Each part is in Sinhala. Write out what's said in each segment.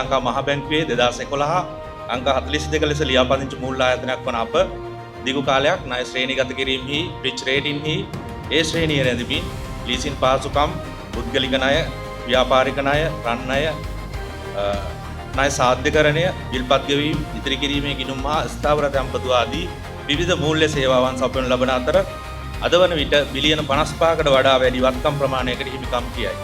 ලංකා මහ බැංකුවේ 2011 අංක 42 ලෙස ලියාපදිංචි මූල්‍ය ආයතනයක් වන අප දිගු කාලයක් ණය ශ්‍රේණිගත කිරීමෙහි පිච් රේටින්හි ඒ ශ්‍රේණිය රැඳෙමින් ලීසින් පහසුකම් පුද්ගලික ණය ව්‍යාපාරික ණය රන් ණය ණය සාධ්‍යකරණය විල්පත් ගෙවීම ඉදිරි කිරීමේ ගිණුම් හා ස්ථාවර තැන්පතු ආදී විවිධ මූල්‍ය සේවාවන් සපයනු ලබන අතර අද වන විට බිලියන 55කට වඩා වැඩි වත්කම් ප්‍රමාණයකට හිමිකම් කියයි.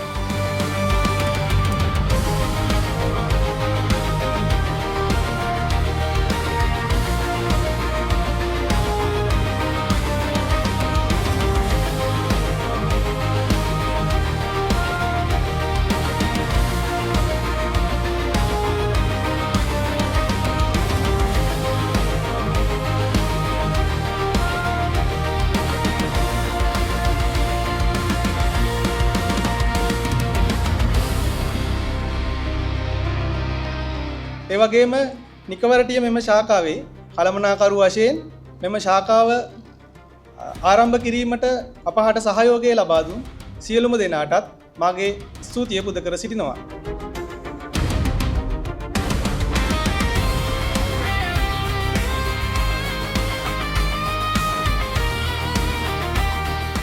ඒ වගේම නිකවරටිය මෙම ශාඛාවේ කළමනාකරු වශයෙන් මෙම ශාඛාව ආරම්භ කිරීමට අපහට සහයෝගය ලබා දුන් සියලුම දෙනාටත් මාගේ ස්තුතිය පුද කර සිටිනවා.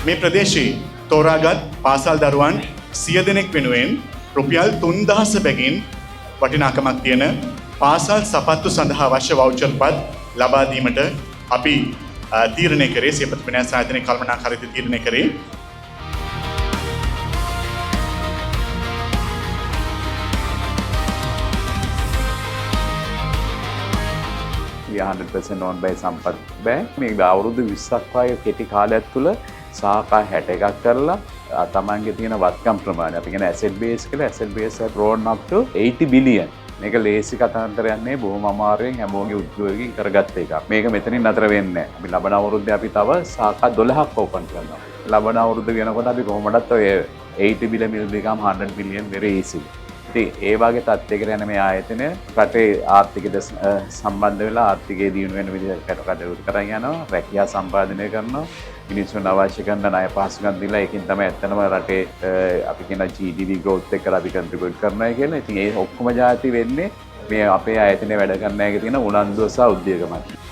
මේ ප්‍රදේශයේ තෝරාගත් පාසල් දරුවන් 100 දෙනෙක් වෙනුවෙන් රුපියල් 3000 බැගින් වටිනාකමක් තියෙන පාසල් සපත්තු සඳහා අවශ්‍ය වවුචර් පත් ලබා දීමට අපි තීරණය කරේ සියපත් විනාශ ආයතනයේ කළමනාකාරීත්වය තීරණය කරේ. We are 100% owned by Sampath Bank. මේ අවුරුදු 20ක් වගේ කෙටි කාලයක් තුළ සාඛා 61ක් කරලා තමන්ගේ තියෙන වත්කම් ප්‍රමාණය අපි කියන asset base කියලා asset base has grown up to 80 billion. මේක ලේසි කතාන්තරයක් නෙවෙයි බොහොම අමාරුවෙන් හැමෝගේ උද්‍යෝගයෙන් කරගත්ත එකක්. මේක මෙතනින් නතර වෙන්නේ නැහැ. අපි ලබන අවුරුද්දේ අපි තව සාඛා 12ක් ඕපන් කරනවා. ලබන අවුරුද්ද වෙනකොට අපි කොහොමදත් ඔය 80 billion will become 100 billion very easily. ඉතින් ඒ වගේ තත්ත්වයකට යන මේ ආයතනය රටේ ආර්ථිකයට සම්බන්ධ වෙලා ආර්ථිකයේ දියුණු වෙන විදිහට කටයුතු කරගෙන යනවා. රැකියාව සම්පාදනය කරනවා. මිනිස්සුන් අවශ්‍ය කරන ණය පහසුකම් දීලා ඒකින් තමයි ඇත්තටම රටේ අපි කියන GDP growth එකට අපි contribute කරනවා කියලා. ඉතින් ඒ ඔක්කොම જાති වෙන්නේ මේ අපේ ආයතනයේ වැඩ කරන එකේ තියෙන උනන්දුව සහ උද්‍යෝගමත්.